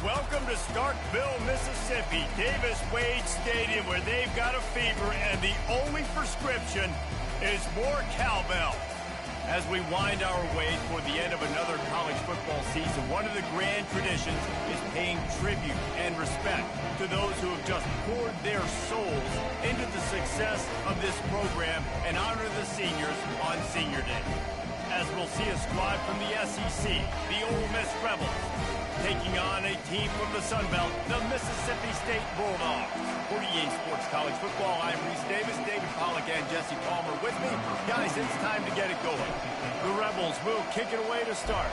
Welcome to Starkville, Mississippi, Davis Wade Stadium, where they've got a fever, and the only prescription is more cowbell. As we wind our way toward the end of another college football season, one of the grand traditions is paying tribute and respect to those who have just poured their souls into the success of this program and honor the seniors on Senior Day. As we'll see a squad from the SEC, the Ole Miss Rebels, taking on a team from the Sun Belt, the Mississippi State Bulldogs. For EA Sports College Football, I'm Reese Davis, David Pollack, and Jesse Palmer with me. Guys, it's time to get it going. The Rebels will kick it away to start.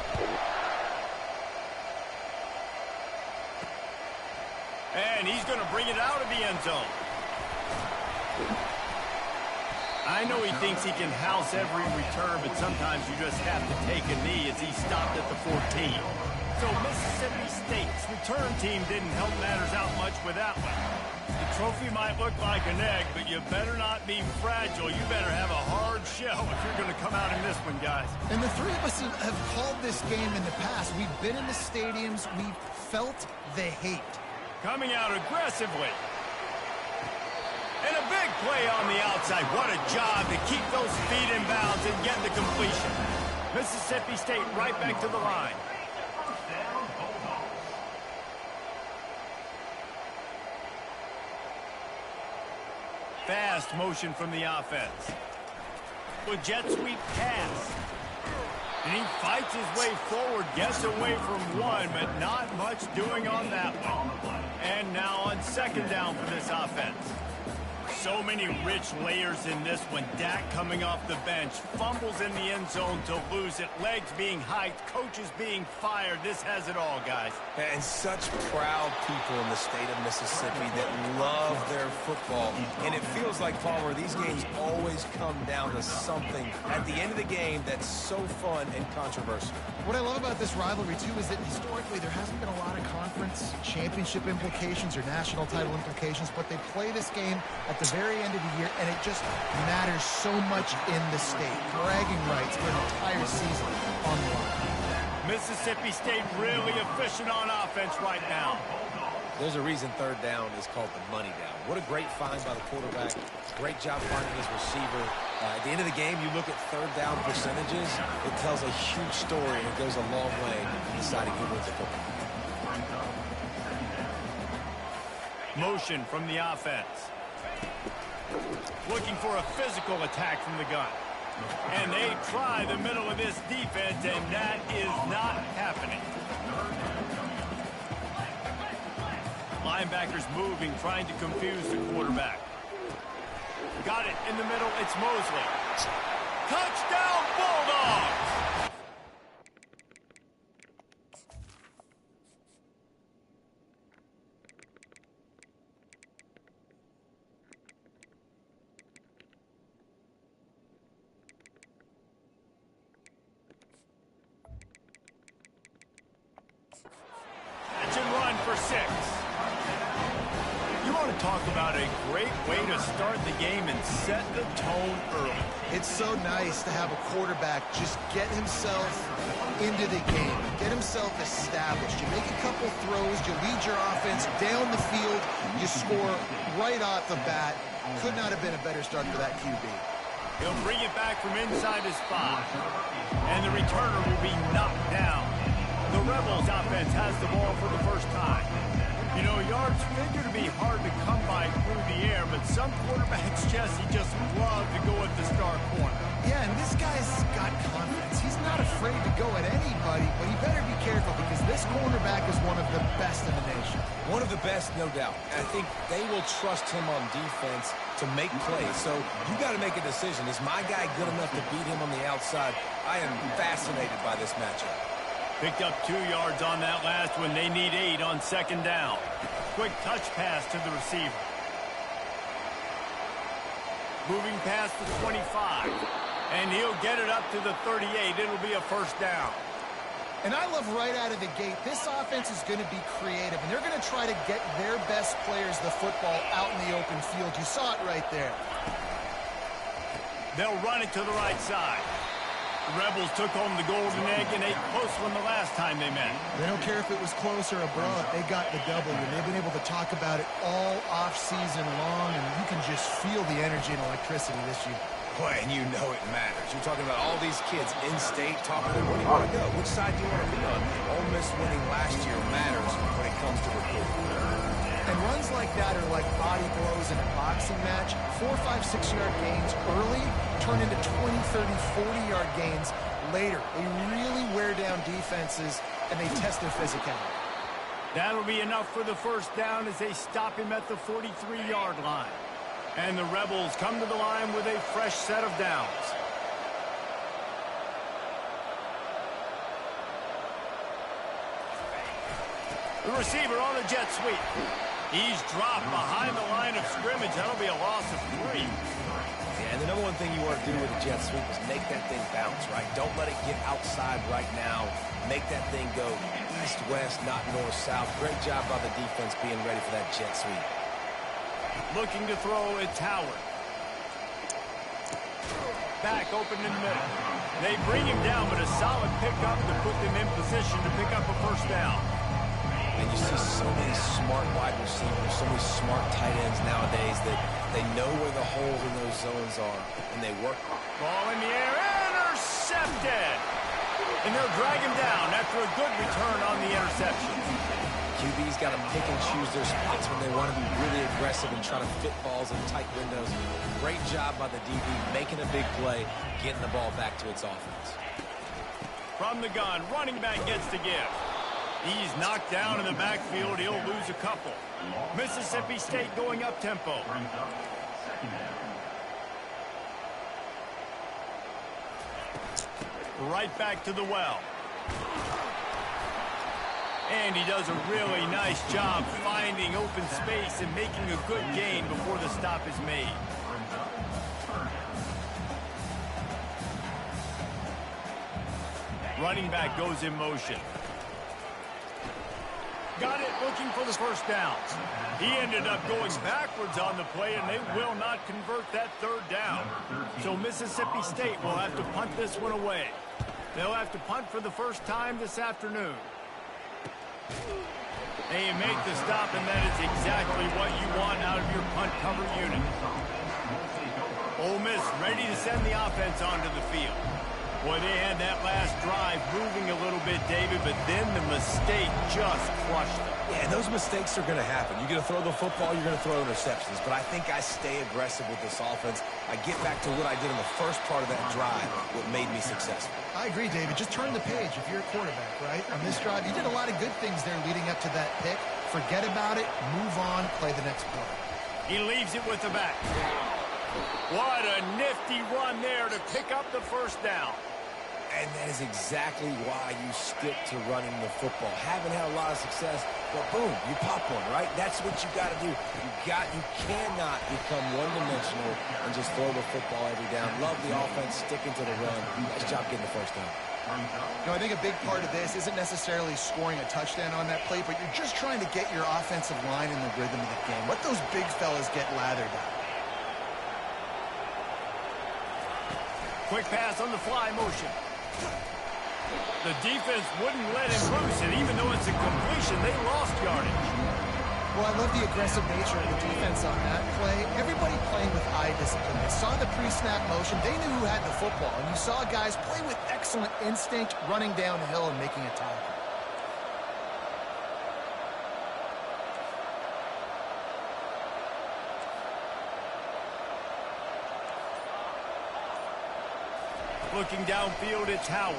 And he's going to bring it out of the end zone. I know he thinks he can house every return, but sometimes you just have to take a knee as he stopped at the 14. So Mississippi State's return team didn't help matters out much with that one. The trophy might look like an egg, but you better not be fragile. You better have a hard shell if you're going to come out in this one, guys. And the three of us have called this game in the past. We've been in the stadiums. We've felt the hate. Coming out aggressively. And a big play on the outside. What a job to keep those feet in bounds and get the completion. Mississippi State right back to the line. Fast motion from the offense. With jet sweep pass. And he fights his way forward, gets away from one, but not much doing on that one. And now on second down for this offense. So many rich layers in this one. Dak coming off the bench, fumbles in the end zone to lose it, legs being hiked, coaches being fired. This has it all, guys. And such proud people in the state of Mississippi that love their football. And it feels like, Palmer, these games always come down to something at the end of the game that's so fun and controversial. What I love about this rivalry, too, is that historically there hasn't been a lot of conference championship implications or national title implications, but they play this game at the very end of the year, and it just matters so much in the state. Bragging rights for an entire season on the line. Mississippi State really efficient on offense right now. There's a reason third down is called the money down. What a great find by the quarterback. Great job finding his receiver. At the end of the game, you look at third down percentages. It tells a huge story, and it goes a long way in deciding who wins the football. Motion from the offense. Looking for a physical attack from the gun. And they try the middle of this defense, and that is not happening. Linebackers moving, trying to confuse the quarterback. Got it in the middle. It's Mosley. Touchdown, Bulldogs! Catch and run for 6. You want to talk about a great way to start the game and set the tone early. It's so nice to have a quarterback just get himself into the game, get himself established. You make a couple throws, you lead your offense down the field, you score right off the bat. Could not have been a better start for that QB. He'll bring it back from inside his 5. And the returner will be knocked down. The Rebels offense has the ball for the first time. You know, yards figure to be hard to come by through the air, but some quarterbacks, Jesse, just love to go at the star corner. Yeah, and this guy's got confidence. He's not afraid to go at anybody, but he better be careful because this cornerback is one of the best in the nation. One of the best, no doubt. I think they will trust him on defense to make plays. So you got to make a decision. Is my guy good enough to beat him on the outside? I am fascinated by this matchup. Picked up 2 yards on that last one. They need 8 on second down. Quick touch pass to the receiver. Moving past the 25. And he'll get it up to the 38. It'll be a first down. And I love right out of the gate, this offense is going to be creative, and they're going to try to get their best players the football out in the open field. You saw it right there. They'll run it to the right side. The Rebels took home the golden egg in a close one the last time they met. They don't care if it was close or a brawl. They got the W, and they've been able to talk about it all off-season long, and you can just feel the energy and electricity this year. Boy, and you know it matters. You're talking about all these kids in state talking about where do you want to go? Which side do you want to be on? Ole Miss winning last year matters when it comes to recruiting. And runs like that are like body blows in a boxing match. 4, 5, 6-yard gains early turn into 20, 30, 40-yard gains later. They really wear down defenses, and they test their physicality. That'll be enough for the first down as they stop him at the 43-yard line. And the Rebels come to the line with a fresh set of downs. The receiver on the jet sweep. He's dropped behind the line of scrimmage. That'll be a loss of 3. Yeah, and the number one thing you want to do with a jet sweep is make that thing bounce, right? Don't let it get outside right now. Make that thing go east-west, not north-south. Great job by the defense being ready for that jet sweep. Looking to throw, it's Howard. Back open in the middle. They bring him down, but a solid pickup to put them in position to pick up a first down. And you see so many smart wide receivers, so many smart tight ends nowadays that they know where the holes in those zones are, and they work. Ball in the air, intercepted! And they'll drag him down after a good return on the interception. QB's got to pick and choose their spots when they want to be really aggressive and try to fit balls in tight windows. Great job by the DB making a big play, getting the ball back to its offense. From the gun, running back gets to give. He's knocked down in the backfield. He'll lose a couple. Mississippi State going up tempo. Right back to the well. And he does a really nice job finding open space and making a good gain before the stop is made. Running back goes in motion. Got it, looking for the first down. He ended up going backwards on the play, and they will not convert that third down. So Mississippi State will have to punt this one away. They'll have to punt for the first time this afternoon. They make the stop, and that is exactly what you want out of your punt cover unit. Ole Miss ready to send the offense onto the field. Boy, they had that last drive moving a little bit, David, but then the mistake just crushed them. Yeah, and those mistakes are going to happen. You're going to throw the football, you're going to throw interceptions. But I think I stay aggressive with this offense. I get back to what I did in the first part of that drive, what made me successful. I agree, David. Just turn the page if you're a quarterback, right? On this drive, you did a lot of good things there leading up to that pick. Forget about it, move on, play the next play. He leaves it with the back. What a nifty run there to pick up the first down. And that is exactly why you stick to running the football. Haven't had a lot of success, but boom, you pop one, right? That's what you got to do. You cannot become one-dimensional and just throw the football every down. Love the offense, sticking to the run. Nice job getting the first down. I think a big part of this isn't necessarily scoring a touchdown on that play, but you're just trying to get your offensive line in the rhythm of the game. Let those big fellas get lathered up. Quick pass on the fly motion. The defense wouldn't let him loose, and even though it's a completion, they lost yardage. Well, I love the aggressive nature of the defense on that play. Everybody playing with eye discipline. They saw the pre-snap motion. They knew who had the football, and you saw guys play with excellent instinct, running downhill and making a tackle. Looking downfield, it's Howard.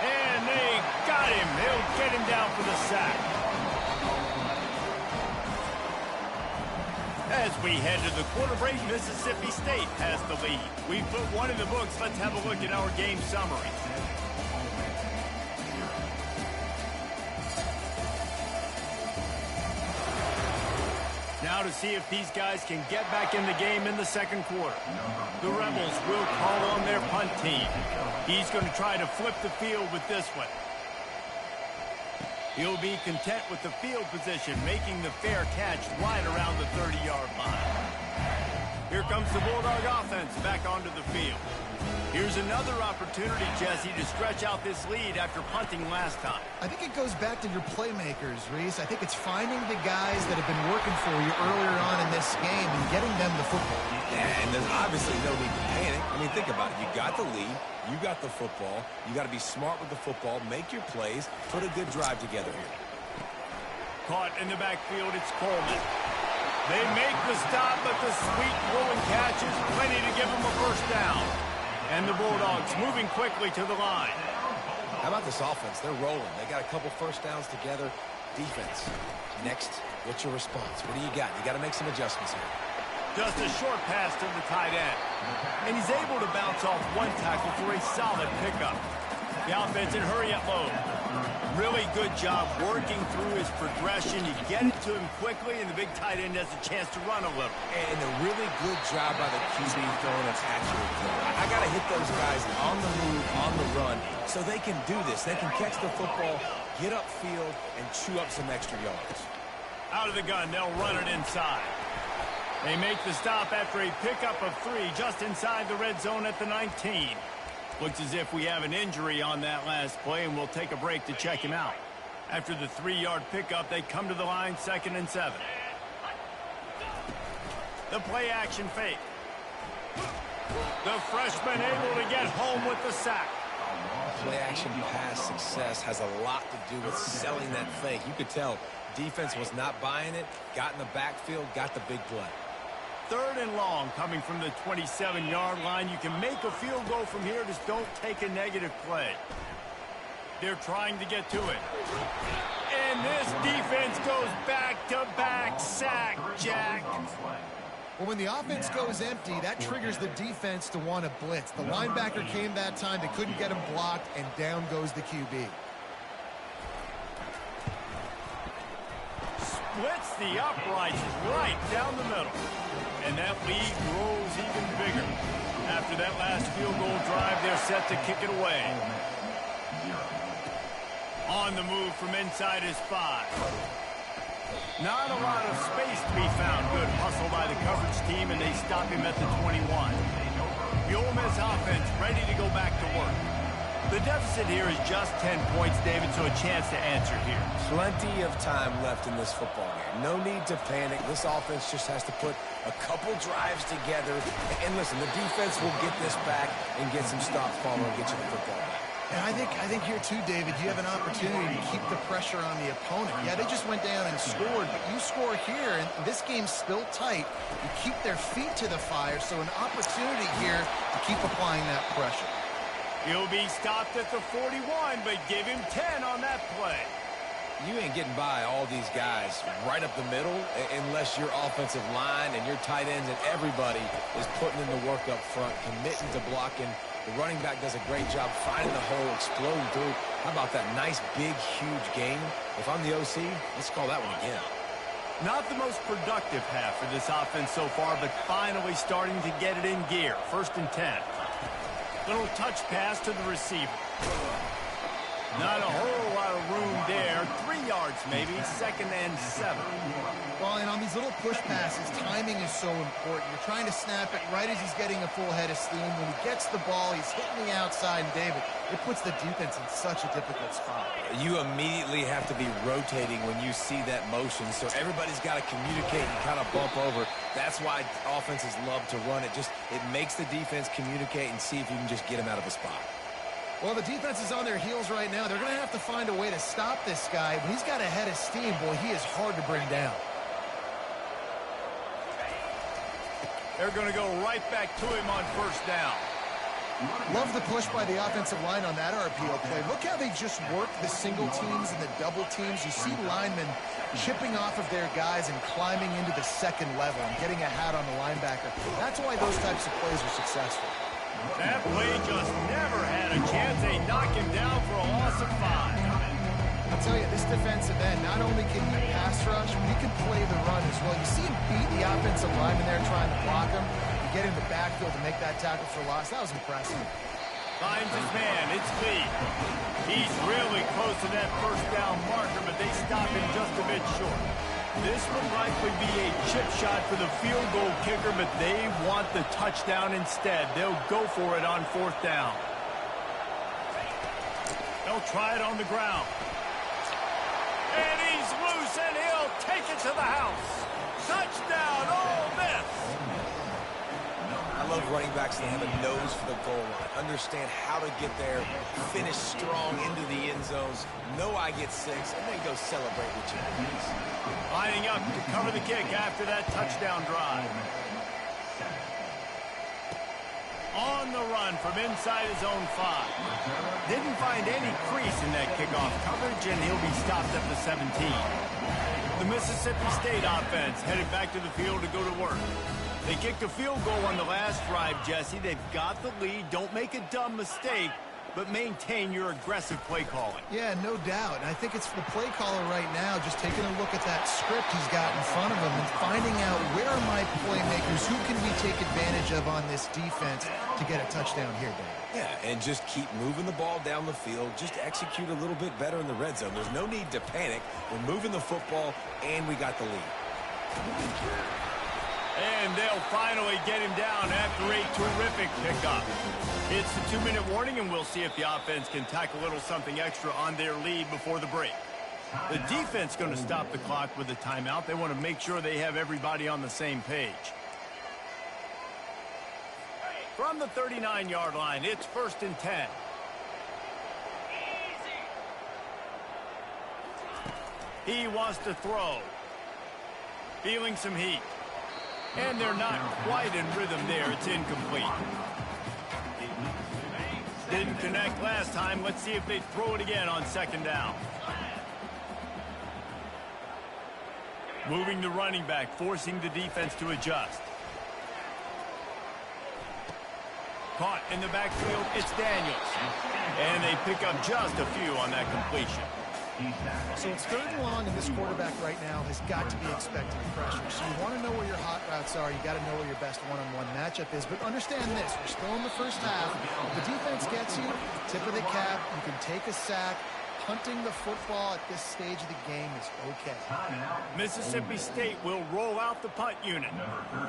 And they got him. They'll get him down for the sack. As we head to the quarter break, Mississippi State has the lead. We put one in the books. Let's have a look at our game summary. Now to see if these guys can get back in the game in the second quarter. The Rebels will call on their punt team. He's going to try to flip the field with this one. He'll be content with the field position, making the fair catch right around the 30-yard line. Here comes the Bulldog offense back onto the field. Here's another opportunity, Jesse, to stretch out this lead after punting last time. I think it goes back to your playmakers, Reese. I think it's finding the guys that have been working for you earlier on in this game and getting them the football. And there's obviously no need to panic. I mean, think about it. You got the lead. You got the football. You got to be smart with the football. Make your plays. Put a good drive together here. Caught in the backfield, it's Coleman. They make the stop, but the sweet throwing catch is plenty to give them a first down. And the Bulldogs moving quickly to the line. How about this offense? They're rolling. They got a couple first downs together. Defense. Next, what's your response? What do you got? You got to make some adjustments here. Just a short pass to the tight end. And he's able to bounce off one tackle for a solid pickup. The offense in hurry-up mode. Really good job working through his progression. You get it to him quickly, and the big tight end has a chance to run a little. And a really good job by the QB throwing an accurate throw. I got to hit those guys on the move, on the run, so they can do this. They can catch the football, get upfield, and chew up some extra yards. Out of the gun, they'll run it inside. They make the stop after a pickup of 3 just inside the red zone at the 19. Looks as if we have an injury on that last play, and we'll take a break to check him out. After the 3-yard pickup, they come to the line, 2nd and 7. The play-action fake. The freshman able to get home with the sack. Play-action pass success has a lot to do with selling that fake. You could tell defense was not buying it, got in the backfield, got the big play. 3rd and long coming from the 27-yard line. You can make a field goal from here. Just don't take a negative play. They're trying to get to it. And this defense goes back-to-back sack, Jack. Well, when the offense goes empty, that triggers the defense to want to blitz. The linebacker came that time. They couldn't get him blocked, and down goes the QB. Splits the uprights right down the middle. And that lead grows even bigger. After that last field goal drive, they're set to kick it away. On the move from inside his 5. Not a lot of space to be found. Good hustle by the coverage team, and they stop him at the 21. The Ole Miss offense ready to go back to work. The deficit here is just 10 points, David, so a chance to answer here. Plenty of time left in this football game. No need to panic. This offense just has to put a couple drives together. And listen, the defense will get this back and get some stops following and get you the football back. And I think here too, David, you have an opportunity to keep the pressure on the opponent. Yeah, they just went down and scored, but you score here, and this game's still tight. You keep their feet to the fire, so an opportunity here to keep applying that pressure. He'll be stopped at the 41, but give him 10 on that play. You ain't getting by all these guys right up the middle unless your offensive line and your tight ends and everybody is putting in the work up front, committing to blocking. The running back does a great job finding the hole, exploding through. How about that nice, big, huge game? If I'm the OC, let's call that one again. Not the most productive half for this offense so far, but finally starting to get it in gear. 1st and 10. Little touch pass to the receiver. Not a whole lot of room there. 3 yards maybe. 2nd and 7. Well, and on these little push passes, timing is so important. You're trying to snap it right as he's getting a full head of steam. When he gets the ball, he's hitting the outside, and David, it puts the defense in such a difficult spot. You immediately have to be rotating when you see that motion, so everybody's got to communicate and kind of bump over. That's why offenses love to run it. It makes the defense communicate and see if you can just get him out of a spot. Well, the defense is on their heels right now. They're going to have to find a way to stop this guy. When he's got a head of steam, boy, he is hard to bring down. They're going to go right back to him on 1st down. Love the push by the offensive line on that RPO play. Look how they just work the single teams and the double teams. You see linemen chipping off of their guys and climbing into the 2nd level and getting a hat on the linebacker. That's why those types of plays are successful. That play just never had a chance. They knock him down for a loss of 5. I'll tell you, this defensive end, not only can he pass rush, but he can play the run as well. You see him beat the offensive lineman there trying to block him. You get in the backfield to make that tackle for loss. That was impressive. Finds his man. It's Lee. He's really close to that 1st down marker, but they stop him just a bit short. This will likely be a chip shot for the field goal kicker, but they want the touchdown instead. They'll go for it on 4th down. They'll try it on the ground. And he's loose, and he'll take it to the house. Touchdown, Ole Miss. I love running backs that have a nose for the goal line. Understand how to get there, finish strong into the end zones, know I get 6, and then go celebrate with your boys. Lining up to cover the kick after that touchdown drive. On the run from inside his own 5. Didn't find any crease in that kickoff coverage, and he'll be stopped at the 17. The Mississippi State offense headed back to the field to go to work. They kicked a field goal on the last drive, Jesse. They've got the lead. Don't make a dumb mistake, but maintain your aggressive play calling. Yeah, no doubt. And I think it's the play caller right now just taking a look at that script he's got in front of him and finding out where are my playmakers, who can we take advantage of on this defense to get a touchdown here, Dave. Yeah, and just keep moving the ball down the field. Just execute a little bit better in the red zone. There's no need to panic. We're moving the football, and we got the lead. And they'll finally get him down after a terrific pickup. It's the 2-minute warning, and we'll see if the offense can tack a little something extra on their lead before the break. The defense going to stop the clock with a timeout. They want to make sure they have everybody on the same page. From the 39-yard line, it's 1st and 10. He wants to throw. Feeling some heat. And they're not quite in rhythm there. It's incomplete. Didn't connect last time. Let's see if they throw it again on 2nd down. Moving the running back, forcing the defense to adjust. Caught in the backfield, it's Daniels. And they pick up just a few on that completion. So it's 3rd and long, and this quarterback right now has got to be expecting pressure. So you want to know where your hot routes are. You got to know where your best one-on-one matchup is. But understand this, we're still in the first half. If the defense gets you, tip of the cap, you can take a sack. Punting the football at this stage of the game is okay. Mississippi State will roll out the punt unit.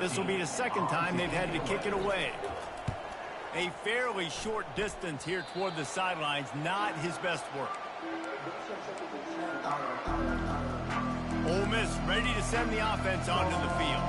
This will be the 2nd time they've had to kick it away. A fairly short distance here toward the sidelines, not his best work. Ole Miss ready to send the offense onto the field.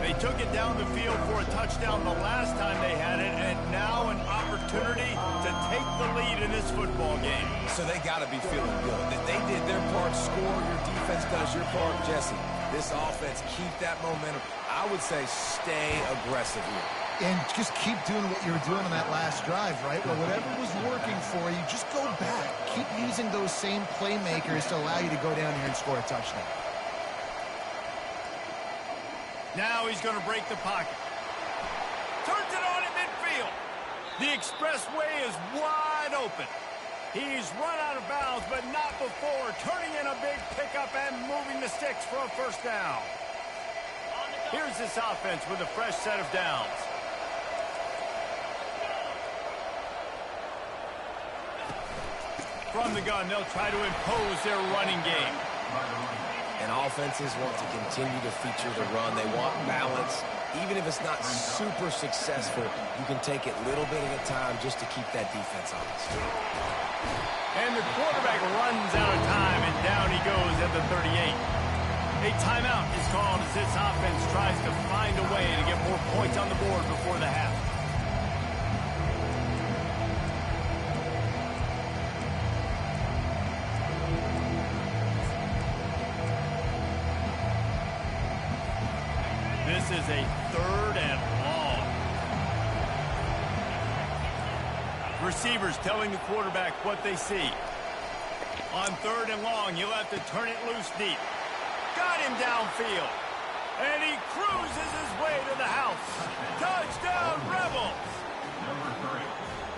They took it down the field for a touchdown the last time they had it, and now an opportunity to take the lead in this football game. So they got to be feeling good. That they did their part, score, your defense does your part, Jesse. This offense, keep that momentum. I would say stay aggressive here. And just keep doing what you were doing on that last drive, right? Well, whatever was working for you, just go back. Keep using those same playmakers to allow you to go down here and score a touchdown. Now he's going to break the pocket. Turns it on in midfield. The expressway is wide open. He's run out of bounds, but not before turning in a big pickup and moving the sticks for a 1st down. Here's this offense with a fresh set of downs. From the gun, they'll try to impose their running game. And offenses want to continue to feature the run. They want balance. Even if it's not super successful, you can take it little bit at a time just to keep that defense honest. And the quarterback runs out of time, and down he goes at the 38. A timeout is called as this offense tries to find a way to get more points on the board before the half. This is a 3rd and long. Receivers telling the quarterback what they see. On 3rd and long, he'll have to turn it loose deep. Got him downfield. And he cruises his way to the house. Touchdown, Rebels!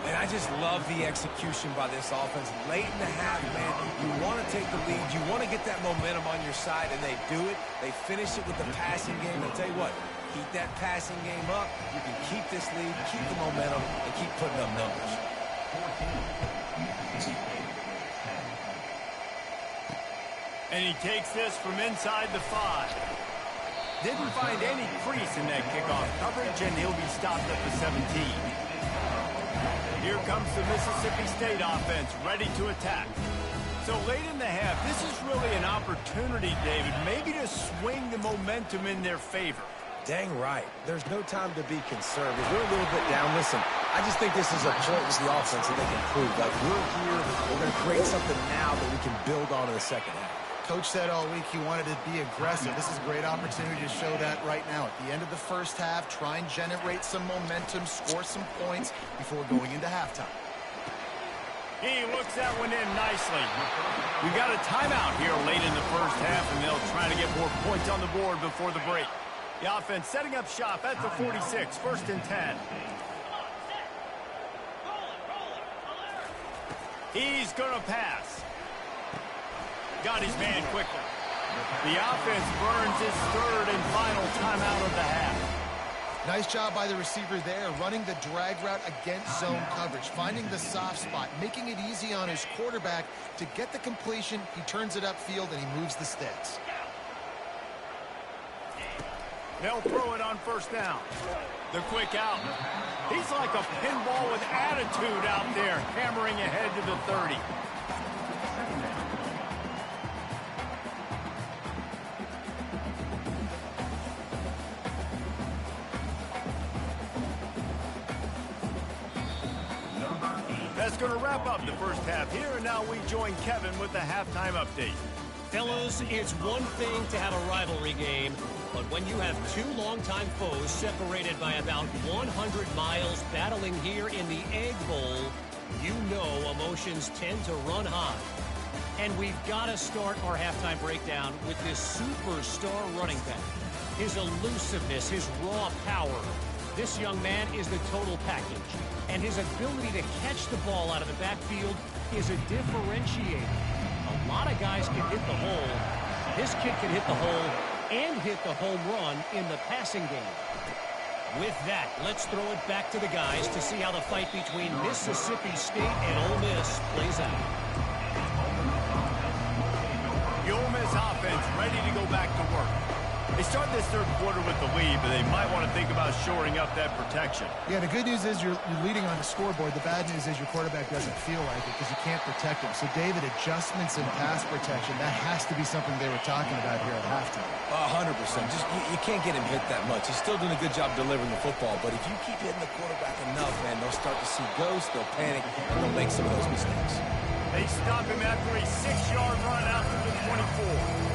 And I just love the execution by this offense. Late in the half, man, you want to take the lead. You want to get that momentum on your side, and they do it. They finish it with the passing game. I'll tell you what, keep that passing game up. You can keep this lead, keep the momentum, and keep putting up numbers. And he takes this from inside the 5. Didn't find any crease in that kickoff coverage, and he'll be stopped at the 17. Here comes the Mississippi State offense, ready to attack. So late in the half, this is really an opportunity, David, maybe to swing the momentum in their favor. Dang right. There's no time to be conservative. We're a little bit down. Listen, I just think this is a point with the offense that they can prove. Like, we're here, we're going to create something now that we can build on in the second half. Coach said all week he wanted to be aggressive. This is a great opportunity to show that right now. At the end of the first half, try and generate some momentum, score some points before going into halftime. He looks that one in nicely. We got a timeout here late in the first half, and they'll try to get more points on the board before the break. The offense setting up shop at the 46, 1st and 10. He's going to pass. Got his man quickly. The offense burns his 3rd and final timeout of the half. Nice job by the receiver there, running the drag route against zone coverage, finding the soft spot, making it easy on his quarterback to get the completion. He turns it upfield, and he moves the sticks. They'll throw it on 1st down. The quick out. He's like a pinball with attitude out there, hammering ahead to the 30. That's going to wrap up the first half here, and now we join Kevin with the halftime update. Fellas, it's one thing to have a rivalry game, but when you have two longtime foes separated by about 100 miles battling here in the Egg Bowl, you know emotions tend to run high. And we've got to start our halftime breakdown with this superstar running back. His elusiveness, his raw power. This young man is the total package. And his ability to catch the ball out of the backfield is a differentiator. A lot of guys can hit the hole. This kid can hit the hole and hit the home run in the passing game. With that, let's throw it back to the guys to see how the fight between Mississippi State and Ole Miss plays out. The Ole Miss offense ready to go back to work. They start this third quarter with the lead, but they might want to think about shoring up that protection. Yeah, the good news is you're leading on the scoreboard. The bad news is your quarterback doesn't feel like it because you can't protect him. So, David, adjustments in pass protection, that has to be something they were talking about here at halftime. 100%. Just you can't get him hit that much. He's still doing a good job delivering the football, but if you keep hitting the quarterback enough, man, they'll start to see ghosts, they'll panic, and they'll make some of those mistakes. They stop him after a 6-yard run out to the 24.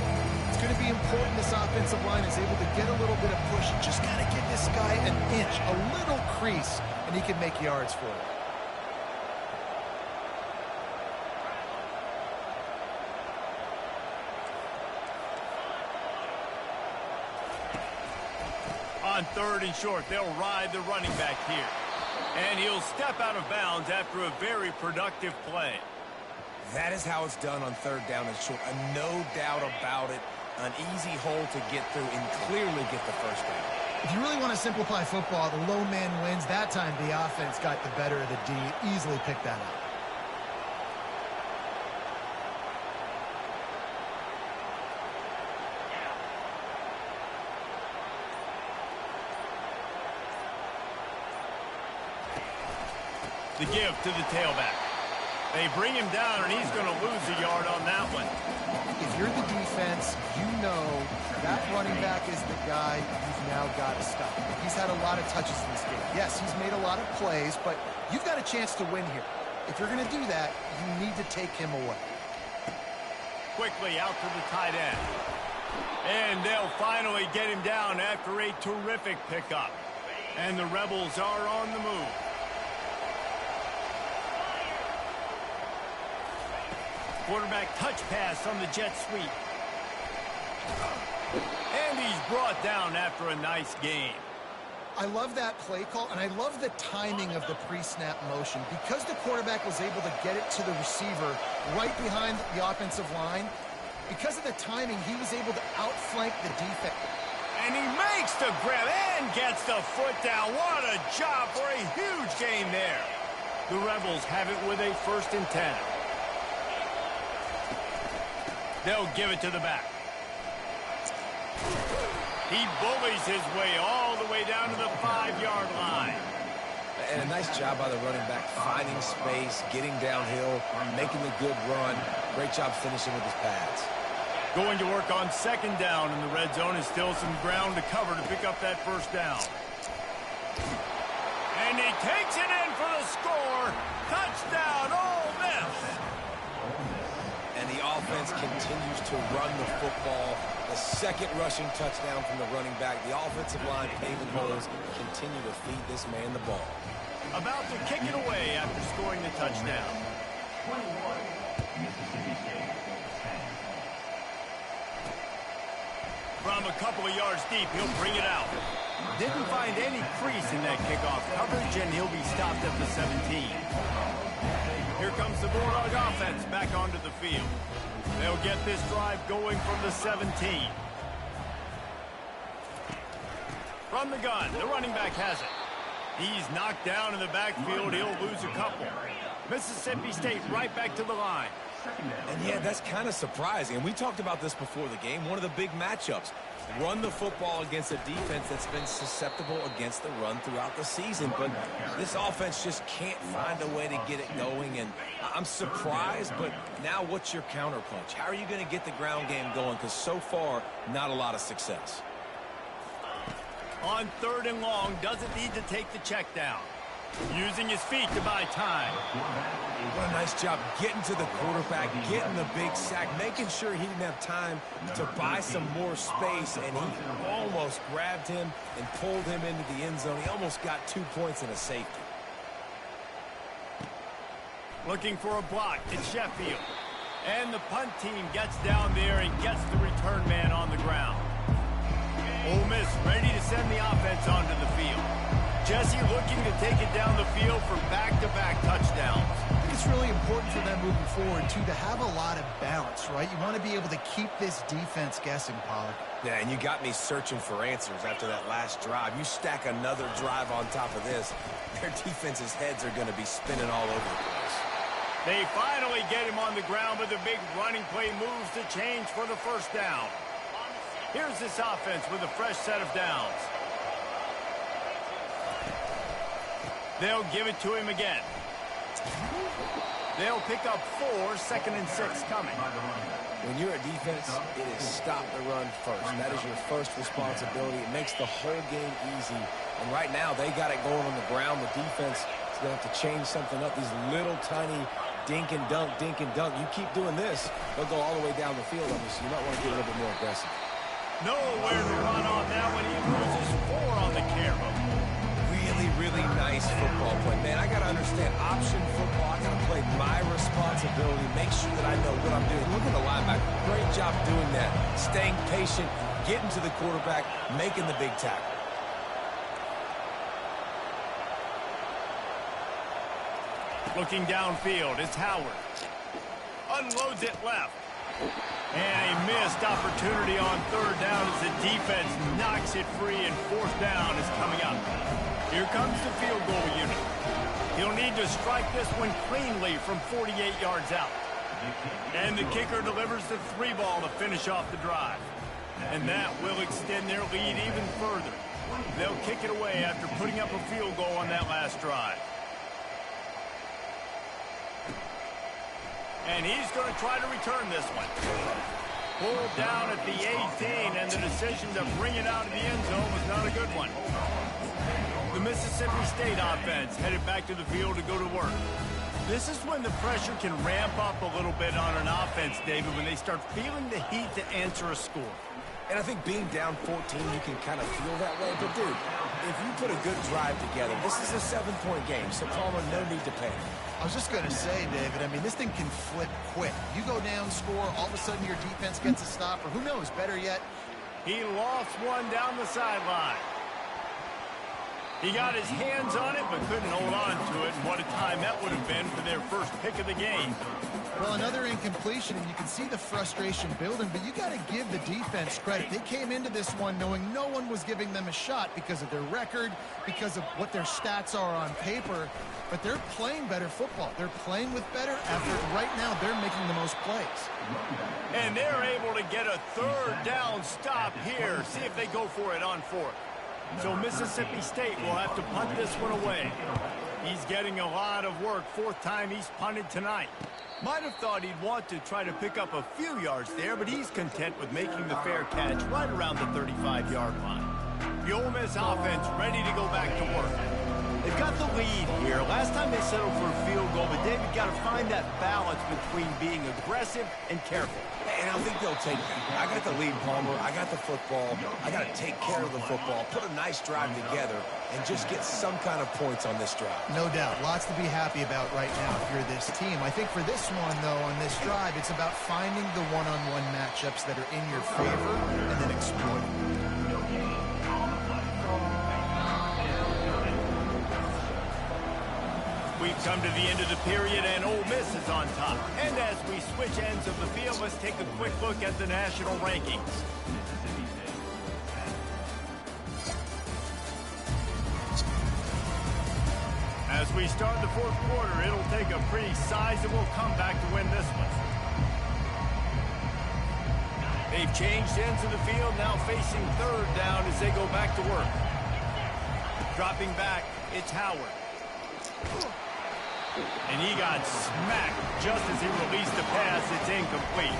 It's going to be important this offensive line is able to get a little bit of push. You just got to give this guy an inch, a little crease, and he can make yards for it. On 3rd and short, they'll ride the running back here. And he'll step out of bounds after a very productive play. That is how it's done on 3rd down and short. No doubt about it. An easy hole to get through and clearly get the 1st down. If you really want to simplify football, the low man wins. That time the offense got the better of the D. Easily picked that up. The give to the tailback. They bring him down, and he's going to lose a yard on that one. If you're the defense, you know that running back is the guy you've now got to stop. He's had a lot of touches in this game. Yes, he's made a lot of plays, but you've got a chance to win here. If you're going to do that, you need to take him away. Quickly out to the tight end. And they'll finally get him down after a terrific pickup. And the Rebels are on the move. Quarterback touch pass on the jet sweep. And he's brought down after a nice gain. I love that play call, and I love the timing of the pre-snap motion. Because the quarterback was able to get it to the receiver right behind the offensive line, because of the timing, he was able to outflank the defense. And he makes the grab and gets the foot down. What a job for a huge gain there. The Rebels have it with a 1st and 10. They'll give it to the back. He bullies his way all the way down to the 5-yard line. And a nice job by the running back, finding space, getting downhill, making the good run. Great job finishing with his pads. Going to work on second down in the red zone is still some ground to cover to pick up that first down. And he takes it in for the score. Touchdown, Ole Miss. And the offense continues to run the football. The second rushing touchdown from the running back. The offensive line paving holes continue to feed this man the ball. About to kick it away after scoring the touchdown. From a couple of yards deep, he'll bring it out. Didn't find any crease in that kickoff coverage, and he'll be stopped at the 17. Here comes the Bulldog offense back onto the field. They'll get this drive going from the 17. From the gun, the running back has it. He's knocked down in the backfield. He'll lose a couple. Mississippi State right back to the line. And yeah, that's kind of surprising. And we talked about this before the game. One of the big matchups. Run the football against a defense that's been susceptible against the run throughout the season. But this offense just can't find a way to get it going. And I'm surprised, but now what's your counterpunch? How are you going to get the ground game going? Because so far, not a lot of success. On third and long, doesn't need to take the check down. Using his feet to buy time. What a nice job getting to the quarterback, getting the big sack, making sure he didn't have time to buy some more space, and he almost grabbed him and pulled him into the end zone. He almost got 2 points and a safety. Looking for a block. It's Sheffield. And the punt team gets down there and gets the return man on the ground. Ole Miss ready to send the offense onto the field. Jesse looking to take it down the field for back-to-back touchdowns. I think it's really important for them moving forward, too, to have a lot of balance, right? You want to be able to keep this defense guessing, Pollard. Yeah, and you got me searching for answers after that last drive. You stack another drive on top of this, their defense's heads are going to be spinning all over the place. They finally get him on the ground, but the big running play moves to change for the first down. Here's this offense with a fresh set of downs. They'll give it to him again. They'll pick up 4, 2nd and 6 coming. When you're a defense, it is stop the run first. That is your first responsibility. It makes the whole game easy. And right now, they got it going on the ground. The defense is going to have to change something up. These little tiny dink and dunk, dink and dunk. You keep doing this, they'll go all the way down the field on you, so you might want to get a little bit more aggressive. Nowhere to run on that one. He loses 4 on the carry. Really nice football play. Man, I got to understand option football. I got to play my responsibility, make sure that I know what I'm doing. Look at the linebacker. Great job doing that. Staying patient, getting to the quarterback, making the big tackle. Looking downfield, it's Howard. Unloads it left. And a missed opportunity on third down as the defense knocks it free, and fourth down is coming up. Here comes the field goal unit. He'll need to strike this one cleanly from 48 yards out. And the kicker delivers the 3-ball to finish off the drive. And that will extend their lead even further. They'll kick it away after putting up a field goal on that last drive. And he's going to try to return this one. Pulled down at the 18, and the decision to bring it out of the end zone was not a good one. The Mississippi State offense headed back to the field to go to work. This is when the pressure can ramp up a little bit on an offense, David, when they start feeling the heat to answer a score. And I think being down 14, you can kind of feel that way. But, dude, if you put a good drive together, this is a 7-point game, so Palmer, no need to panic. I was just going to say, David, I mean, this thing can flip quick. You go down, score, all of a sudden your defense gets a stop, or who knows, better yet. He lost one down the sideline. He got his hands on it, but couldn't hold on to it. And what a time that would have been for their first pick of the game. Well, another incompletion, and you can see the frustration building, but you got to give the defense credit. They came into this one knowing no one was giving them a shot because of their record, because of what their stats are on paper, but they're playing better football. They're playing with better effort. Right now, they're making the most plays. And they're able to get a third down stop here. See if they go for it on fourth. So Mississippi State will have to punt this one away. He's getting a lot of work. Fourth time he's punted tonight. Might have thought he'd want to try to pick up a few yards there, but he's content with making the fair catch right around the 35-yard line. The Ole Miss offense ready to go back to work. They've got the lead here. Last time they settled for a field goal, but David got to find that balance between being aggressive and careful. And I think they'll take that. I got the lead, Palmer. I got the football. I got to take care of the football, put a nice drive together, and just get some kind of points on this drive. No doubt. Lots to be happy about right now if you're this team. I think for this one, though, on this drive, it's about finding the one-on-one matchups that are in your favor and then exploiting them. We've come to the end of the period, and Ole Miss is on top. And as we switch ends of the field, let's take a quick look at the national rankings. As we start the fourth quarter, it'll take a pretty sizable comeback to win this one. They've changed ends of the field, now facing third down as they go back to work. Dropping back, it's Howard. And he got smacked just as he released the pass. It's incomplete.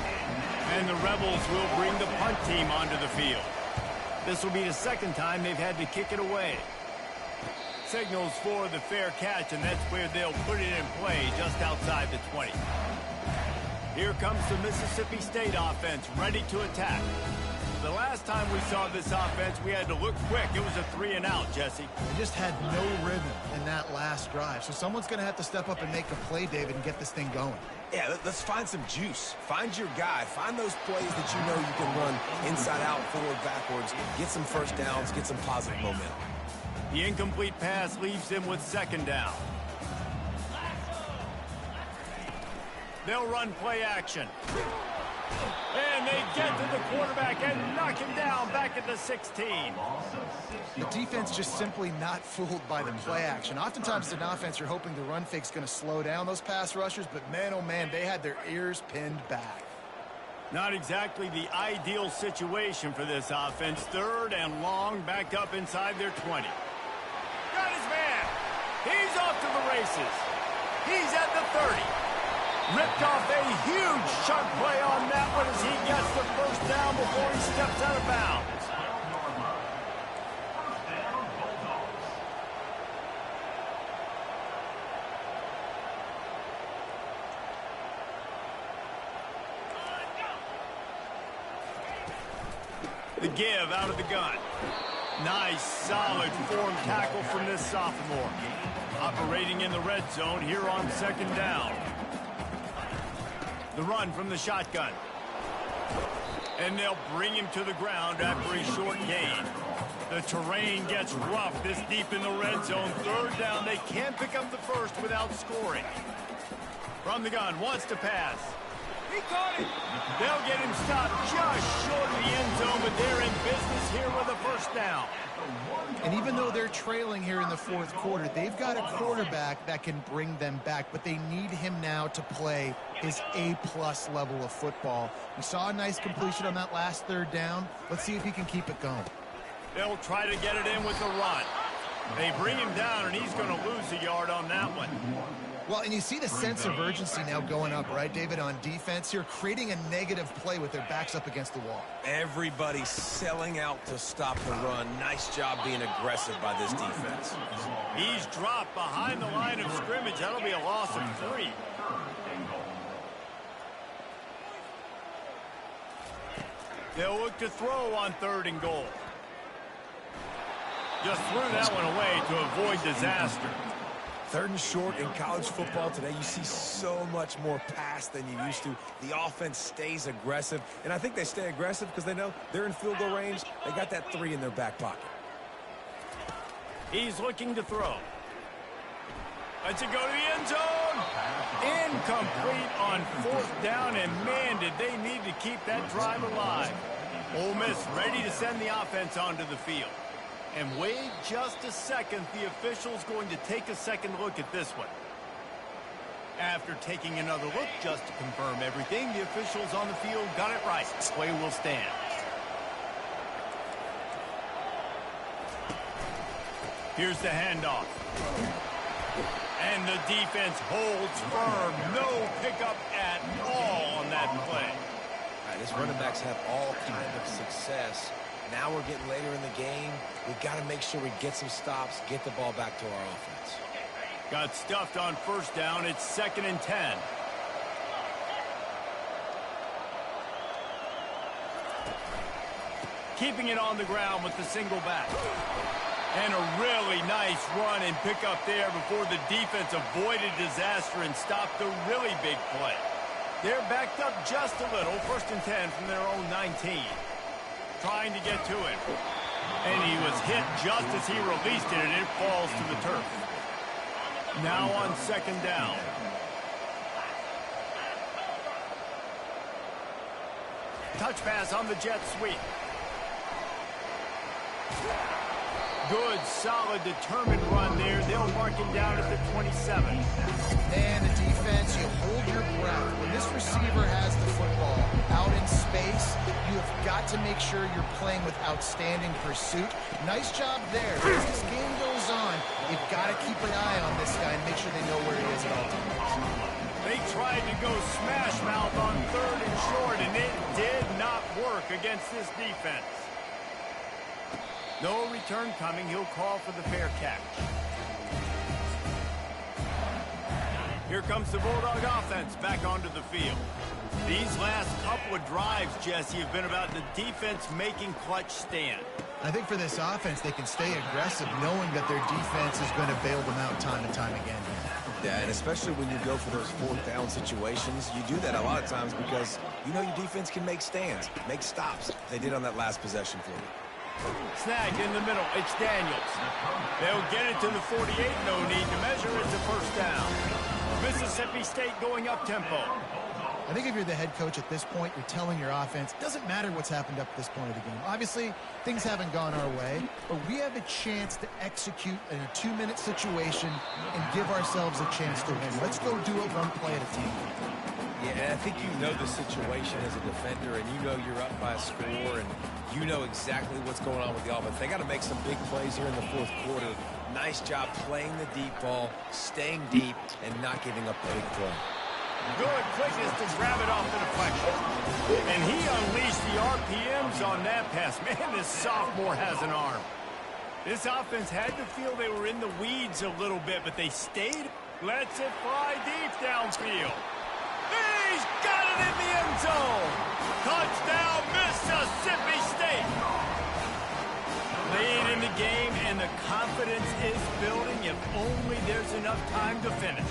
And the Rebels will bring the punt team onto the field. This will be the second time they've had to kick it away. Signals for the fair catch, and that's where they'll put it in play just outside the 20. Here comes the Mississippi State offense ready to attack. The last time we saw this offense, we had to look quick. It was a 3-and-out, Jesse. They just had no rhythm in that last drive. So someone's going to have to step up and make a play, David, and get this thing going. Yeah, let's find some juice. Find your guy. Find those plays that you know you can run inside out, forward, backwards. Get some first downs. Get some positive momentum. The incomplete pass leaves them with second down. They'll run play action. And they get to the quarterback and knock him down back at the 16. The defense just simply not fooled by the play action. Oftentimes, as an offense, you're hoping the run fake's going to slow down those pass rushers, but man, oh man, they had their ears pinned back. Not exactly the ideal situation for this offense. Third and long, back up inside their 20. Got his man. He's off to the races. He's at the 30. Ripped off a huge chunk play on that one as he gets the first down before he steps out of bounds. The give out of the gun. Nice, solid form tackle from this sophomore. Operating in the red zone here on second down. The run from the shotgun. And they'll bring him to the ground after a short gain. The terrain gets rough this deep in the red zone. Third down, they can't pick up the first without scoring. From the gun, wants to pass. He caught it. They'll get him stopped just short of the end zone, but they're in business here with a first down. And even though they're trailing here in the fourth quarter, they've got a quarterback that can bring them back, but they need him now to play his A-plus level of football. We saw a nice completion on that last third down. Let's see if he can keep it going. They'll try to get it in with the run. They bring him down, and he's going to lose a yard on that one. Well, and you see the sense of urgency now going up, right, David, on defense here, creating a negative play with their backs up against the wall. Everybody's selling out to stop the run. Nice job being aggressive by this defense. He's dropped behind the line of scrimmage. That'll be a loss of 3. They'll look to throw on third and goal. Just threw that one away to avoid disaster. Third and short in college football today, you see so much more pass than you used to. The offense stays aggressive, and I think they stay aggressive because they know they're in field goal range. They got that 3 in their back pocket. He's looking to throw. Lets it go to the end zone. Incomplete on 4th down, and man, did they need to keep that drive alive. Ole Miss ready to send the offense onto the field. And wait just a second, the official's going to take a second look at this one. After taking another look just to confirm everything, the officials on the field got it right. Play will stand. Here's the handoff. And the defense holds firm. No pickup at all on that play. All right, this running backs have all kind of success. Now we're getting later in the game. We've got to make sure we get some stops, get the ball back to our offense. Got stuffed on 1st down. It's 2nd and 10. Keeping it on the ground with the single back. And a really nice run and pick up there before the defense avoided disaster and stopped the really big play. They're backed up just a little. 1st and 10 from their own 19. Trying to get to it. And he was hit just as he released it, and it falls to the turf. Now on 2nd down. Touch pass on the jet sweep. Good, solid, determined run there. They'll mark him down at the 27. And the defense, you hold your breath. When this receiver has the football out in space, you have got to make sure you're playing with outstanding pursuit. Nice job there. As this game goes on, you've got to keep an eye on this guy and make sure they know where he is at all times. They tried to go smash mouth on 3rd and short, and it did not work against this defense. No return coming. He'll call for the fair catch. Here comes the Bulldog offense back onto the field. These last couple of drives, Jesse, have been about the defense making clutch stand. I think for this offense, they can stay aggressive knowing that their defense is going to bail them out time and time again. Yeah, and especially when you go for those 4th down situations, you do that a lot of times because you know your defense can make stands, make stops. They did on that last possession for you. Snagged in the middle. It's Daniels. They'll get it to the 48. No need to measure. It's a 1st down. Mississippi State going up tempo. I think if you're the head coach at this point, you're telling your offense, doesn't matter what's happened up to this point of the game. Obviously, things haven't gone our way, but we have a chance to execute in a 2-minute situation and give ourselves a chance to win. Let's go do it one play at a time. Yeah, and I think you know the situation as a defender, and you know you're up by a score, and you know exactly what's going on with the offense. They got to make some big plays here in the 4th quarter. Nice job playing the deep ball, staying deep, and not giving up the big play. Good quickness to grab it off the deflection. And he unleashed the RPMs on that pass. Man, this sophomore has an arm. This offense had to feel they were in the weeds a little bit, but they stayed. Lets it fly deep downfield. He's got it in the end zone. Touchdown, Mississippi State. Late in the game, and the confidence is building. If only there's enough time to finish.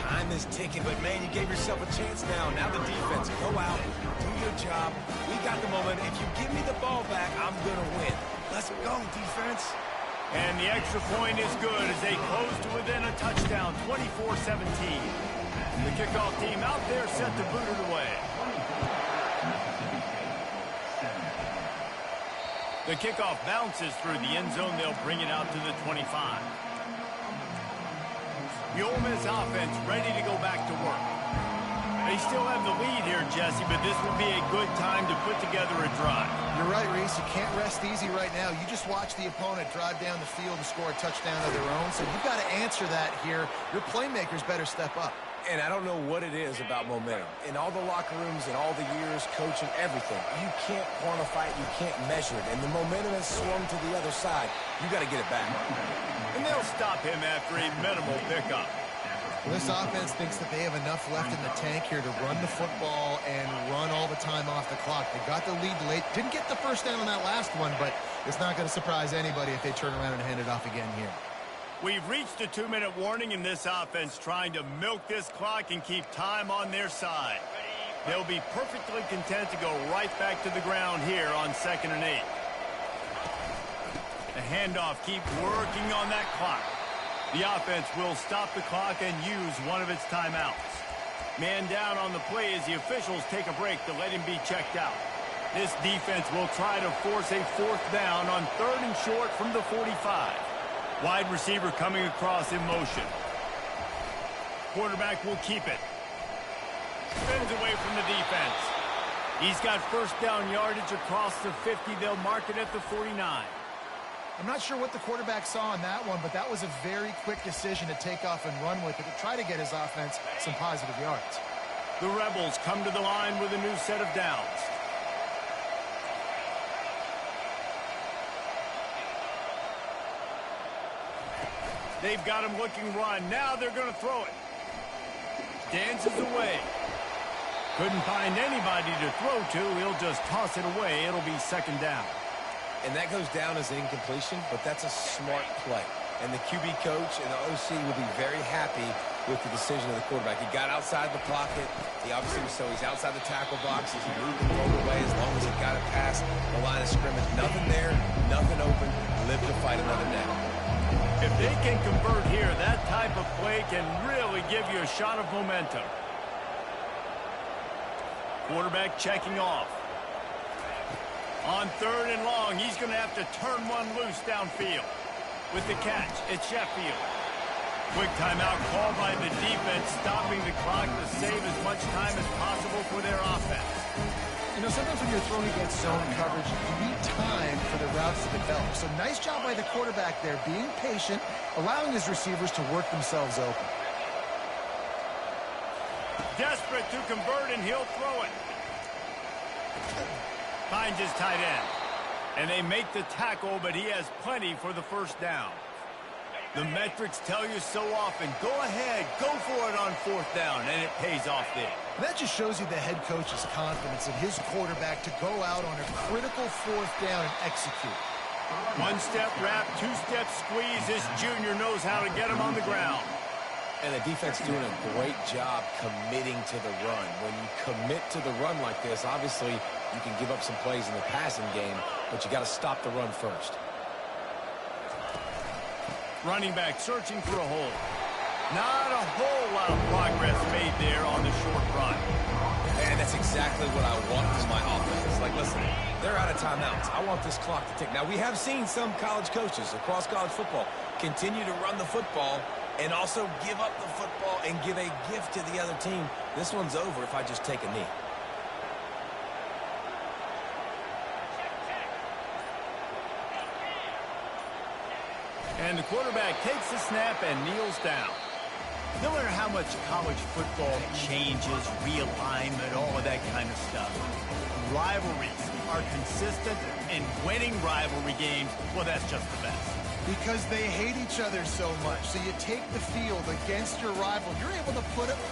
Time is ticking, but man, you gave yourself a chance now. Now the defense, go out, do your job. We got the moment. If you give me the ball back, I'm going to win. Let's go, defense. And the extra point is good as they close to within a touchdown, 24-17. The kickoff team out there set to boot it away. The kickoff bounces through the end zone. They'll bring it out to the 25. The Ole Miss offense ready to go back to work. They still have the lead here, Jesse, but this would be a good time to put together a drive. You're right, Reese. You can't rest easy right now. You just watch the opponent drive down the field and score a touchdown of their own, so you've got to answer that here. Your playmakers better step up. And I don't know what it is about momentum. In all the locker rooms and all the years, coaching, everything, you can't quantify it, you can't measure it. And the momentum has swung to the other side. You got to get it back. And they'll stop him after a minimal pickup. Well, this offense thinks that they have enough left in the tank here to run the football and run all the time off the clock. They got the lead late. Didn't get the first down on that last one, but it's not going to surprise anybody if they turn around and hand it off again here. We've reached a 2-minute warning in this offense, trying to milk this clock and keep time on their side. They'll be perfectly content to go right back to the ground here on 2nd and 8. The handoff, keep working on that clock. The offense will stop the clock and use one of its timeouts. Man down on the play as the officials take a break to let him be checked out. This defense will try to force a 4th down on 3rd and short from the 45. Wide receiver coming across in motion. Quarterback will keep it. Spins away from the defense. He's got 1st down yardage across the 50. They'll mark it at the 49. I'm not sure what the quarterback saw on that one, but that was a very quick decision to take off and run with it to try to get his offense some positive yards. The Rebels come to the line with a new set of downs. They've got him looking run. Now they're going to throw it. Dances away. Couldn't find anybody to throw to. He'll just toss it away. It'll be 2nd down. And that goes down as an incompletion, but that's a smart play. And the QB coach and the OC will be very happy with the decision of the quarterback. He got outside the pocket. He obviously so he's outside the tackle box. He moved the ball away as long as he got it past the line of scrimmage. Nothing there, nothing open. Live to fight another down. If they can convert here, that type of play can really give you a shot of momentum. Quarterback checking off. On 3rd and long, he's going to have to turn one loose downfield. With the catch, it's Sheffield. Quick timeout called by the defense, stopping the clock to save as much time as possible for their offense. You know, sometimes when you're throwing against zone coverage, you need time for the routes to develop. So nice job by the quarterback there, being patient, allowing his receivers to work themselves open. Desperate to convert, and he'll throw it. Finds his tight end. And they make the tackle, but he has plenty for the 1st down. The metrics tell you so often, go ahead, go for it on 4th down, and it pays off there. And that just shows you the head coach's confidence in his quarterback to go out on a critical 4th down and execute. 1-step wrap, 2-step squeeze. This junior knows how to get him on the ground. And the defense doing a great job committing to the run. When you commit to the run like this, obviously you can give up some plays in the passing game, but you got to stop the run first. Running back searching for a hole. Not a whole lot of progress made there on the short run. And that's exactly what I want from my offense. Like, listen, they're out of timeouts. I want this clock to tick. Now, we have seen some college coaches across college football continue to run the football and also give up the football and give a gift to the other team. This one's over if I just take a knee. And the quarterback takes the snap and kneels down. No matter how much college football changes, realignment, all of that kind of stuff, rivalries are consistent, and winning rivalry games, well, that's just the best. Because they hate each other so much. So you take the field against your rival. You're able to put up